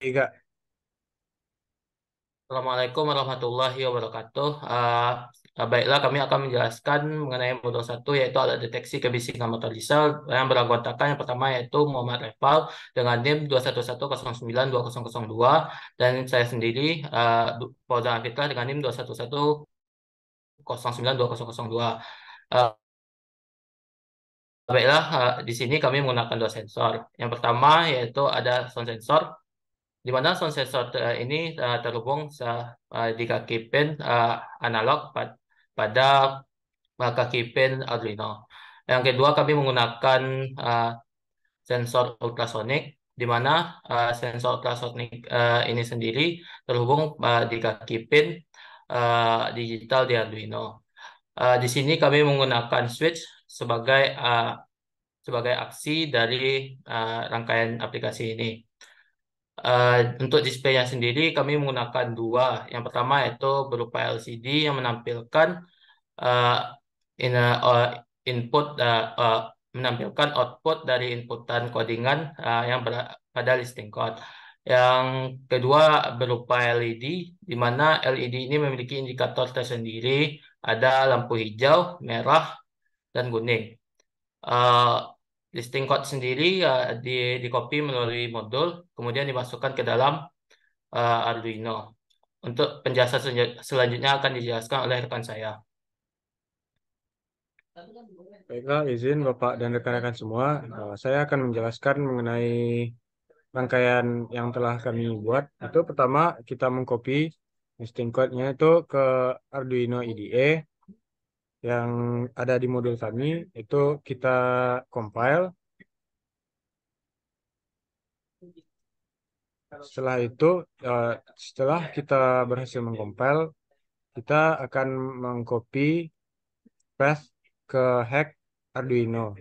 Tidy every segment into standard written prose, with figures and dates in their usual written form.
Tiga. Assalamualaikum warahmatullahi wabarakatuh. Baiklah, kami akan menjelaskan mengenai modul satu, yaitu alat deteksi kebisingan motor diesel yang beranggotakan yang pertama yaitu Muhammad Reval dengan NIM 211092002 dan saya sendiri Fauzan Afitra dengan NIM 211092002. Uh, Baiklah, di sini kami menggunakan dua sensor. Yang pertama yaitu ada sound sensor di mana sound sensor ini terhubung di kaki pin analog pada kaki pin Arduino. Yang kedua, kami menggunakan uh, sensor ultrasonik, di mana sensor ultrasonik ini sendiri terhubung di kaki pin digital di Arduino. Di sini kami menggunakan switch sebagai aksi dari rangkaian aplikasi ini. Untuk displaynya sendiri kami menggunakan dua. Yang pertama yaitu berupa LCD yang menampilkan uh, in, uh, input menampilkan output dari inputan codingan yang pada listing code. Yang kedua berupa LED, di mana LED ini memiliki indikator tersendiri, ada lampu hijau, merah, dan kuning. Uh, Listing code sendiri di copy melalui modul, kemudian dimasukkan ke dalam Arduino. Untuk penjelasan selanjutnya akan dijelaskan oleh rekan saya. Baiklah, izin Bapak dan rekan-rekan semua, saya akan menjelaskan mengenai rangkaian yang telah kami buat. Itu pertama kita mengcopy listing code-nya itu ke Arduino IDE yang ada di modul kami. Itu kita compile. Setelah itu, eh, setelah kita berhasil mengcompile, kita akan mengcopy path ke hack Arduino.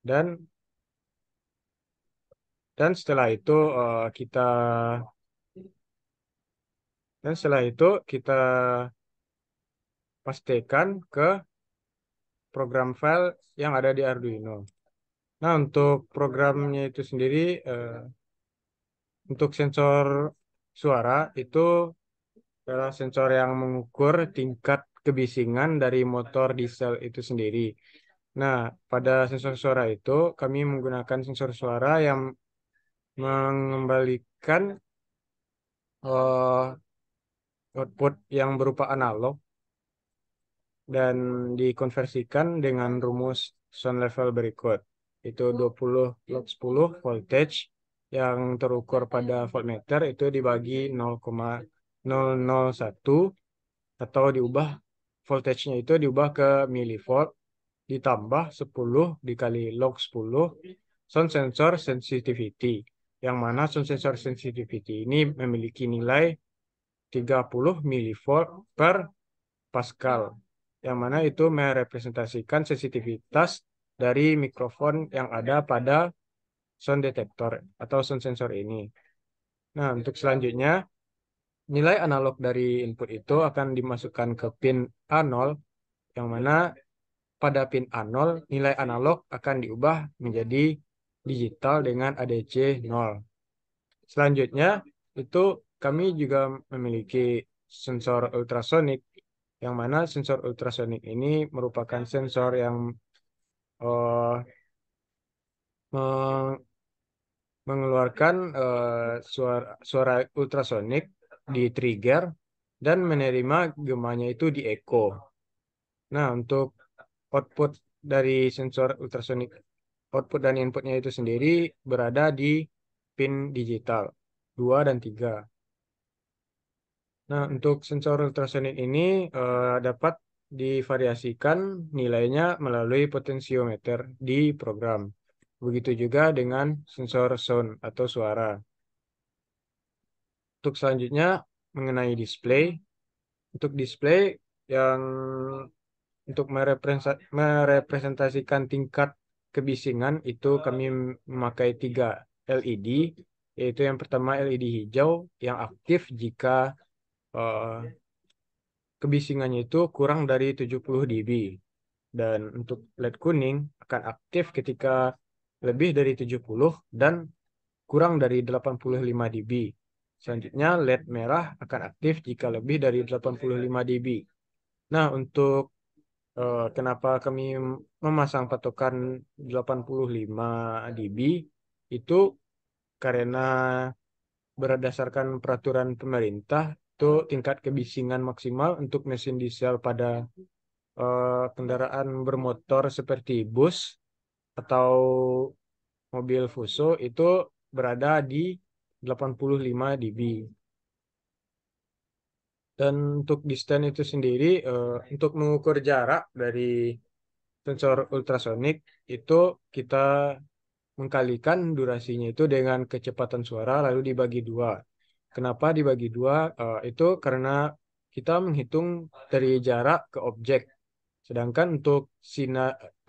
Dan dan setelah itu kita pastikan ke program file yang ada di Arduino. Nah, untuk programnya itu sendiri, untuk sensor suara itu adalah sensor yang mengukur tingkat kebisingan dari motor diesel itu sendiri. Nah, pada sensor suara itu kami menggunakan sensor suara yang mengembalikan eh, output yang berupa analog dan dikonversikan dengan rumus sound level berikut. Itu 20 log 10 voltage yang terukur pada voltmeter itu dibagi 0,001 atau diubah voltage-nya itu diubah ke milivolt ditambah 10 dikali log 10 sound sensor sensitivity, yang mana sound sensor sensitivity ini memiliki nilai 30 milivolt per Pascal, yang mana itu merepresentasikan sensitivitas dari mikrofon yang ada pada sound detector atau sound sensor ini. Nah, untuk selanjutnya, nilai analog dari input itu akan dimasukkan ke pin A0, yang mana pada pin A0 nilai analog akan diubah menjadi digital dengan ADC 0. Selanjutnya, itu kami juga memiliki sensor ultrasonik, yang mana sensor ultrasonik ini merupakan sensor yang eh, me- mengeluarkan suara, suara ultrasonik di trigger dan menerima gemanya itu di echo. Nah, untuk output dari sensor ultrasonik, output dan inputnya itu sendiri berada di pin digital 2 dan 3. Nah, untuk sensor ultrasonik ini dapat divariasikan nilainya melalui potensiometer di program. Begitu juga dengan sensor sound atau suara. Untuk selanjutnya mengenai display. Untuk display yang untuk merepresentasikan tingkat kebisingan itu kami memakai 3 LED, yaitu yang pertama LED hijau yang aktif jika eh, kebisingannya itu kurang dari 70 dB. Dan untuk LED kuning akan aktif ketika lebih dari 70 dan kurang dari 85 dB. Selanjutnya, LED merah akan aktif jika lebih dari 85 dB. Nah, untuk kenapa kami memasang patokan 85 dB itu karena berdasarkan peraturan pemerintah itu tingkat kebisingan maksimal untuk mesin diesel pada kendaraan bermotor seperti bus atau mobil Fuso itu berada di 85 dB. Dan untuk distance itu sendiri, untuk mengukur jarak dari sensor ultrasonik itu kita mengkalikan durasinya itu dengan kecepatan suara lalu dibagi dua. Kenapa dibagi dua? Itu karena kita menghitung dari jarak ke objek. Sedangkan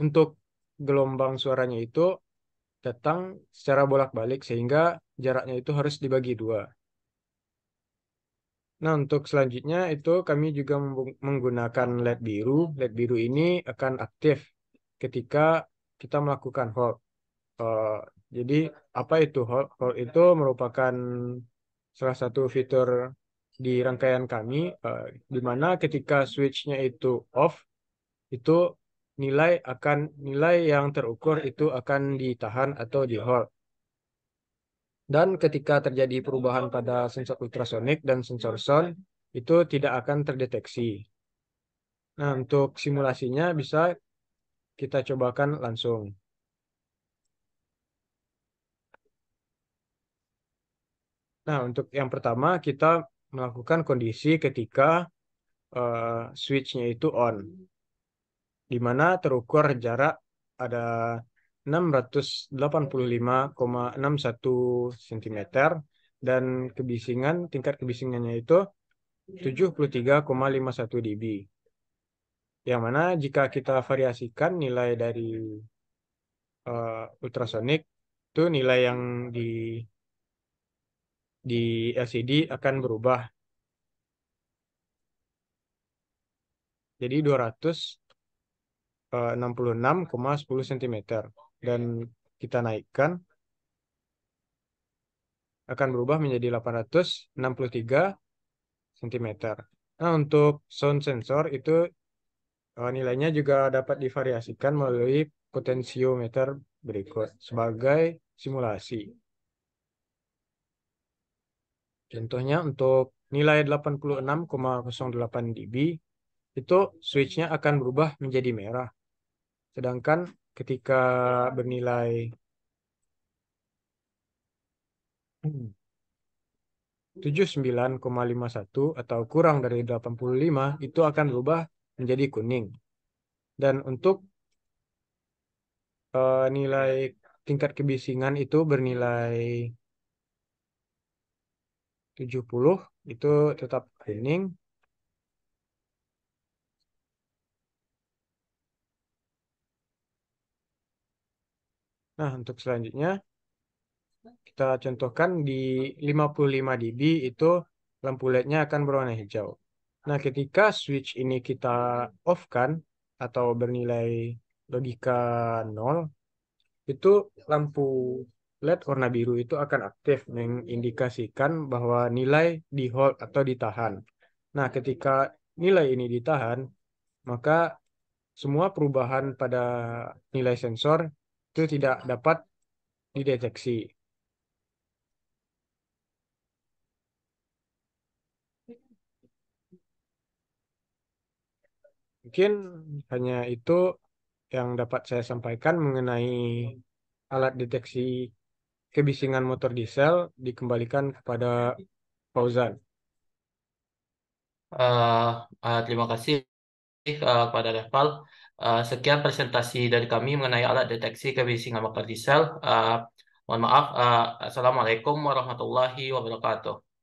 untuk gelombang suaranya itu datang secara bolak-balik sehingga jaraknya itu harus dibagi dua. Nah, untuk selanjutnya itu kami juga menggunakan LED biru. LED biru ini akan aktif ketika kita melakukan hold. Eh, jadi apa itu hold? Hold itu merupakan salah satu fitur di rangkaian kami di mana ketika switchnya itu off, itu nilai yang terukur itu akan ditahan atau di hold. Dan ketika terjadi perubahan pada sensor ultrasonik dan sensor sound, itu tidak akan terdeteksi. Nah, untuk simulasinya bisa kita cobakan langsung. Nah, untuk yang pertama kita melakukan kondisi ketika switch-nya itu on, di mana terukur jarak ada 685,61 cm dan tingkat kebisingannya itu 73,51 dB. Yang mana jika kita variasikan nilai dari ultrasonik itu nilai yang di LCD akan berubah. Jadi 266,10 cm dan kita naikkan akan berubah menjadi 863 cm. Nah, untuk sound sensor itu nilainya juga dapat divariasikan melalui potensiometer berikut sebagai simulasi. Contohnya untuk nilai 86,08 dB itu switchnya akan berubah menjadi merah. Sedangkan ketika bernilai 79,51 atau kurang dari 85 itu akan berubah menjadi kuning. Dan untuk nilai tingkat kebisingan itu bernilai 70 itu tetap kuning. Nah, untuk selanjutnya kita contohkan di 55 dB itu lampu LED-nya akan berwarna hijau. Nah, ketika switch ini kita off-kan atau bernilai logika 0, itu lampu LED warna biru itu akan aktif mengindikasikan bahwa nilai di hold atau ditahan. Nah, ketika nilai ini ditahan, maka semua perubahan pada nilai sensor itu tidak dapat dideteksi. Mungkin hanya itu yang dapat saya sampaikan mengenai alat deteksi kebisingan motor diesel. Dikembalikan kepada Fauzan. Eh, Terima kasih kepada Reval. Sekian presentasi dari kami mengenai alat deteksi kebisingan motor diesel. Mohon maaf. Assalamualaikum warahmatullahi wabarakatuh.